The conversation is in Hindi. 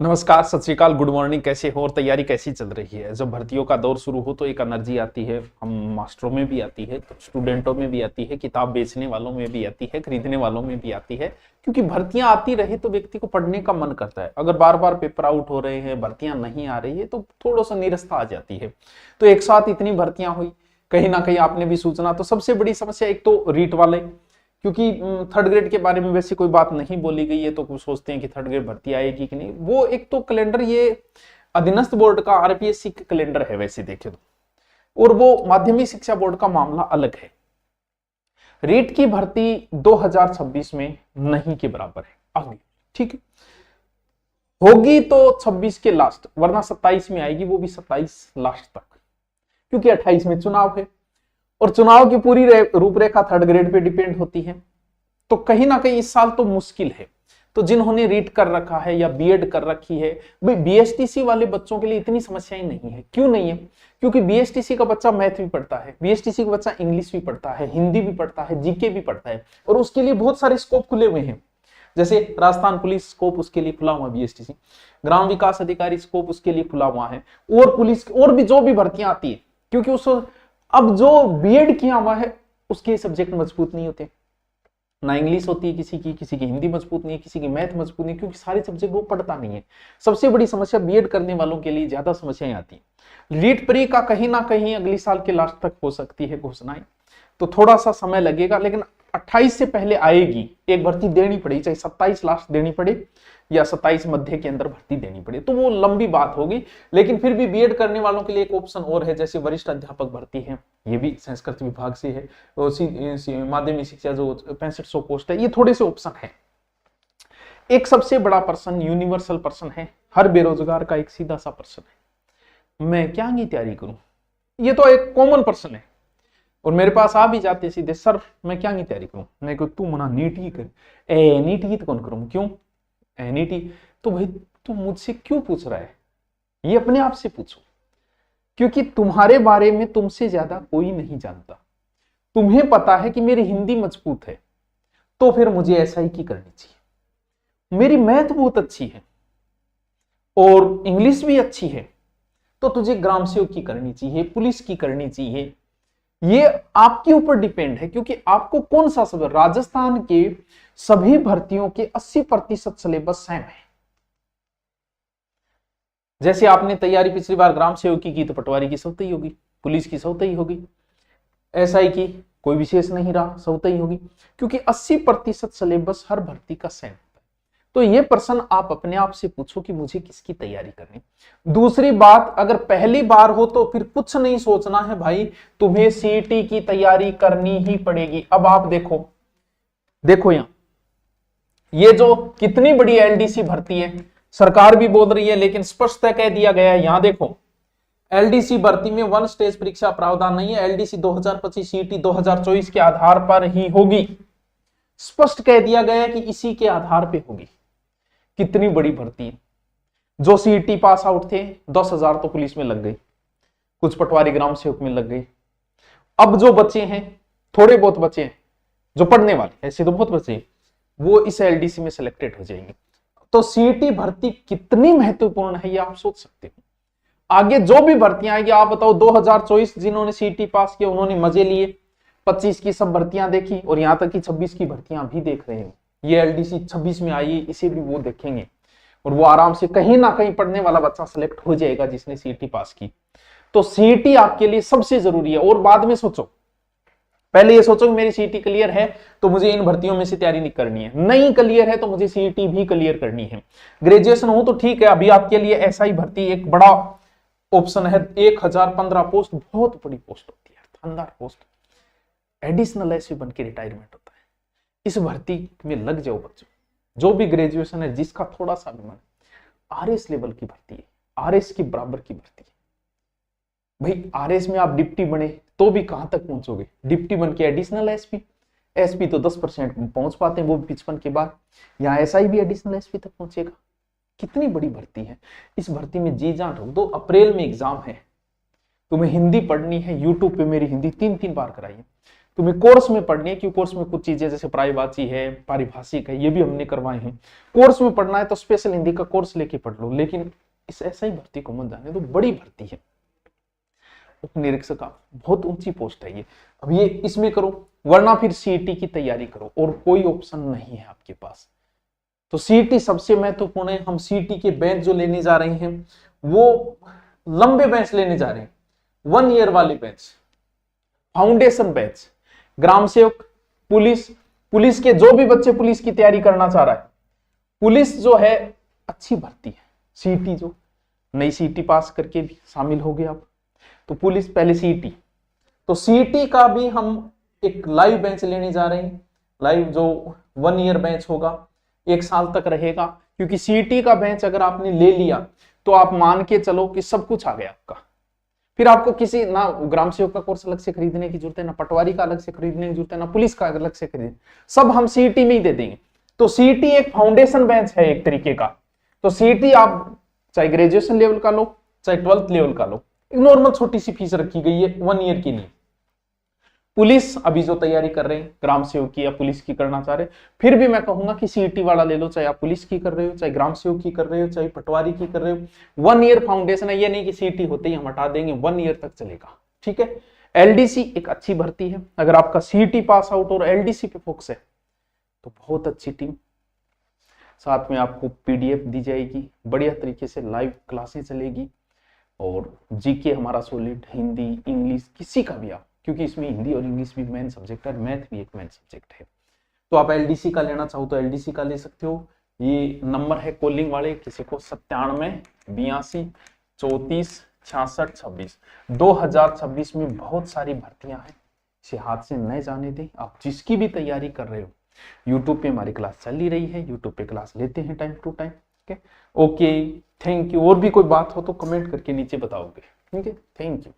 नमस्कार, सत श्री अकाल, गुड मॉर्निंग। कैसे हो और तैयारी कैसी चल रही है? जब भर्तियों का दौर शुरू हो तो एक एनर्जी आती है, हम मास्टरों में भी आती है, तो स्टूडेंटों में भी आती है, किताब बेचने वालों में भी आती है, खरीदने वालों में भी आती है। क्योंकि भर्तियां आती रहे तो व्यक्ति को पढ़ने का मन करता है। अगर बार बार पेपर आउट हो रहे हैं, भर्तियां नहीं आ रही है तो थोड़ा सा निरस्ता आ जाती है। तो एक साथ इतनी भर्तियां हुई, कहीं ना कहीं आपने भी सूचना, तो सबसे बड़ी समस्या एक तो रीट वाले, क्योंकि थर्ड ग्रेड के बारे में वैसे कोई बात नहीं बोली गई है, तो कुछ सोचते हैं कि थर्ड ग्रेड भर्ती आएगी कि नहीं। वो एक तो कैलेंडर, ये अधीनस्थ बोर्ड का आरपीएससी का कैलेंडर है वैसे देखे तो, और वो माध्यमिक शिक्षा बोर्ड का मामला अलग है। रीट की भर्ती 2026 में नहीं के बराबर है आगे, ठीक है। होगी तो 26 के लास्ट, वरना 27 में आएगी, वो भी 27 लास्ट तक, क्योंकि 28 में चुनाव है और चुनाव की पूरी रूपरेखा थर्ड ग्रेड पे डिपेंड होती है। तो कहीं ना कहीं इस साल तो मुश्किल है। तो जिन्होंने रीट कर रखा है या बीएड कर रखी है, भाई बीएसटीसी वाले बच्चों के लिए इतनी समस्याएं नहीं है। क्यों नहीं है? क्योंकि बीएसटीसी का बच्चा मैथ भी पढ़ता है, बीएसटीसी का बच्चा इंग्लिश भी पढ़ता है, हिंदी भी पढ़ता है, जीके भी पढ़ता है, और उसके लिए बहुत सारे स्कोप खुले हुए हैं। जैसे राजस्थान पुलिस स्कोप उसके लिए खुला हुआ, बीएसटीसी ग्राम विकास अधिकारी स्कोप उसके लिए खुला हुआ है, और पुलिस और भी जो भी भर्तियां आती है, क्योंकि उस अब जो बीएड किया हुआ है उसके सब्जेक्ट मजबूत नहीं होते, ना इंग्लिश होती है किसी की हिंदी मजबूत नहीं है, किसी की मैथ मजबूत नहीं, क्योंकि सारे सब्जेक्ट वो पढ़ता नहीं है। सबसे बड़ी समस्या बीएड करने वालों के लिए ज्यादा समस्याएं आती है। रीट प्री का कहीं ना कहीं अगली साल के लास्ट तक हो सकती है घोषणाएं, तो थोड़ा सा समय लगेगा, लेकिन 28 से पहले आएगी। एक भर्ती देनी पड़ेगी, चाहे 27 लास्ट देनी पड़े या 27 मध्य के अंदर भर्ती देनी पड़े, तो वो लंबी बात होगी। लेकिन फिर भी बीएड करने वालों के लिए एक ऑप्शन और है, जैसे वरिष्ठ अध्यापक भर्ती है, ये भी संस्कृत विभाग से है। माध्यमिक शिक्षा जो 6500 पोस्ट है, ये थोड़े से ऑप्शन है। एक सबसे बड़ा प्रश्न यूनिवर्सल प्रश्न है, हर बेरोजगार का एक सीधा सा प्रश्न है, मैं क्या की तैयारी करूं? ये तो एक कॉमन प्रश्न है, और मेरे पास आ भी जाते सीधे, सर मैं क्या की तैयारी करूं? मैं कहूं तू मना नीट ही कर। नीट ही तो कौन करूं? क्यों नीट ही? तो भाई तू मुझसे क्यों पूछ रहा है? ये अपने आप से पूछो, क्योंकि तुम्हारे बारे में तुमसे ज्यादा कोई नहीं जानता। तुम्हें पता है कि मेरी हिंदी मजबूत है, तो फिर मुझे एसआई की करनी चाहिए। मेरी मैथ बहुत अच्छी है और इंग्लिश भी अच्छी है, तो तुझे ग्राम सेवक की करनी चाहिए, पुलिस की करनी चाहिए। ये आपके ऊपर डिपेंड है, क्योंकि आपको कौन सा सब, राजस्थान के सभी भर्तियों के 80% सिलेबस सेम है। जैसे आपने तैयारी पिछली बार ग्राम सेवकी की तो पटवारी की स्वतः ही होगी, पुलिस की स्वतः ही होगी, एसआई की कोई विशेष नहीं रहा, स्वतः ही होगी, क्योंकि 80% सिलेबस हर भर्ती का सेम। तो ये प्रश्न आप अपने आप से पूछो कि मुझे किसकी तैयारी करनी। दूसरी बात, अगर पहली बार हो तो फिर कुछ नहीं सोचना है भाई, तुम्हें सीईटी की तैयारी करनी ही पड़ेगी। अब आप देखो यहां ये जो कितनी बड़ी एलडीसी भर्ती है, सरकार भी बोल रही है, लेकिन स्पष्ट कह दिया गया है। यहां देखो, एलडीसी भर्ती में वन स्टेज परीक्षा प्रावधान नहीं है, एलडीसी 2025 सीईटी 2024 के आधार पर ही होगी। स्पष्ट कह दिया गया है कि इसी के आधार पे होगी। कितनी बड़ी भर्ती है। जो सीईटी पास आउट थे 10,000 तो पुलिस में लग गई, कुछ पटवारी ग्राम सेवक में लग गई। अब जो बच्चे हैं, थोड़े बहुत बच्चे हैं जो पढ़ने वाले, ऐसे तो बहुत बच्चे हैं, वो इस एलडीसी में सिलेक्टेड हो जाएंगे। तो सीईटी भर्ती कितनी महत्वपूर्ण है ये आप सोच सकते हो। आगे जो भी भर्तियां आएगी, आप बताओ 2024 जिन्होंने सीईटी पास किया उन्होंने मजे लिए, 25 की सब भर्तियां देखी, और यहां तक कि 26 की भर्तियां भी देख रहे हैं। ये एलडीसी 26 में आई, इसे भी वो देखेंगे, और वो आराम से कहीं ना कहीं पढ़ने वाला बच्चा सिलेक्ट हो जाएगा जिसने सीईटी पास की। तो सीईटी आपके लिए सबसे जरूरी है। और बाद में सोचो, पहले ये सोचो कि मेरी सीईटी क्लियर है तो मुझे इन भर्तियों में से तैयारी नहीं करनी है, नहीं क्लियर है तो मुझे सीईटी भी क्लियर करनी है। ग्रेजुएशन हो तो ठीक है, अभी आपके लिए एसआई भर्ती एक बड़ा ऑप्शन है। 1015 पोस्ट बहुत बड़ी पोस्ट होती है, शानदार पोस्ट, एडिशनल एसपी बन के रिटायरमेंट होता है। इस भर्ती में लग जाओ बच्चों, जो भी ग्रेजुएशन है, जिसका थोड़ा सा भी मन, आरएस लेवल की भर्ती है, आरएस की बराबर की भर्ती है। भाई आरएस में आप डिप्टी बने तो भी कहां तक पहुंचोगे? डिप्टी बन के एडिशनल एसपी, एसपी तो 10% पहुंच पाते हैं, वो 55 के बाद। यहाँ एसआई भी एडिशनल एसपी तक पहुंचेगा। कितनी बड़ी भर्ती है। इस भर्ती में जी जान ठोक दो। अप्रैल में एग्जाम है, तुम्हें हिंदी पढ़नी है, यूट्यूब पे मेरी हिंदी 3 बार कराई है, तुम्हें कोर्स में पढ़नी है, क्योंकि कोर्स में कुछ चीजें जैसे प्रायवाची है, पारिभाषिक है, ये भी हमने करवाए हैं। कोर्स में पढ़ना है तो स्पेशल हिंदी का कोर्स लेके पढ़ लो, लेकिन इस ऐसा ही भर्ती को मत जाने तो, बड़ी भर्ती है, उप निरीक्षक का बहुत ऊंची पोस्ट है ये। अब ये इसमें करो, वरना फिर सीईटी की तैयारी करो, और कोई ऑप्शन नहीं है आपके पास। तो सीईटी सबसे महत्वपूर्ण है। हम सीईटी के बेंच जो लेने जा रहे हैं वो लंबे बेंच लेने जा रहे हैं, 1 ईयर वाले बेंच, फाउंडेशन बेंच। ग्राम सेवक, पुलिस के जो भी बच्चे पुलिस की तैयारी करना चाह रहा है, पुलिस जो है अच्छी भर्ती है। सीईटी जो नई सीईटी पास करके भी शामिल हो गए आप, तो पुलिस पहले सीईटी, तो सीईटी का भी हम एक लाइव बेंच लेने जा रहे हैं। लाइव जो 1 ईयर बेंच होगा, 1 साल तक रहेगा, क्योंकि सीईटी का बेंच अगर आपने ले लिया तो आप मान के चलो कि सब कुछ आ गया आपका। फिर आपको किसी ना ग्राम सेवक का कोर्स अलग से खरीदने की जरूरत है, ना पटवारी का अलग से खरीदने की जरूरत है, ना पुलिस का अलग से खरीदने, सब हम सीईटी में ही दे देंगे। तो सीईटी एक फाउंडेशन बेंच है एक तरीके का। तो सीईटी आप चाहे ग्रेजुएशन लेवल का लो, चाहे 12th लेवल का लो, एक नॉर्मल छोटी सी फीस रखी गई है 1 ईयर के लिए। पुलिस अभी जो तैयारी कर रहे हैं, ग्राम सेवक की या पुलिस की करना चाह रहे हैं, फिर भी मैं कहूंगा कि सीईटी वाला ले लो, चाहे आप पुलिस की कर रहे हो, चाहे ग्राम सेवक की कर रहे हो, चाहे पटवारी की कर रहे हो। 1 ईयर फाउंडेशन है, ये नहीं कि सीईटी होते ही हम हटा देंगे, 1 ईयर तक चलेगा। ठीक है। एलडीसी एक अच्छी भर्ती है, अगर आपका सीईटी पास आउट और एलडीसी पे फोकस है तो बहुत अच्छी टीम। साथ में आपको पीडीएफ दी जाएगी, बढ़िया तरीके से लाइव क्लासें चलेगी, और जीके हमारा सॉलिड, हिंदी, इंग्लिश, किसी का भी आप, क्योंकि इसमें हिंदी और इंग्लिश भी मेन सब्जेक्ट है, मैथ भी एक मेन सब्जेक्ट है। तो आप एलडीसी का लेना चाहो तो एलडीसी का ले सकते हो। ये नंबर है कॉलिंग वाले, किसी को 97 82 34 66 26। 2026 में बहुत सारी भर्तियां हैं, इसे हाथ से न जाने दें। आप जिसकी भी तैयारी कर रहे हो, यूट्यूब पे हमारी क्लास चल ही रही है, यूट्यूब पे क्लास लेते हैं time to time. Okay, thank you. और भी कोई बात हो तो कमेंट करके नीचे बताओगे। ठीक है, थैंक यू।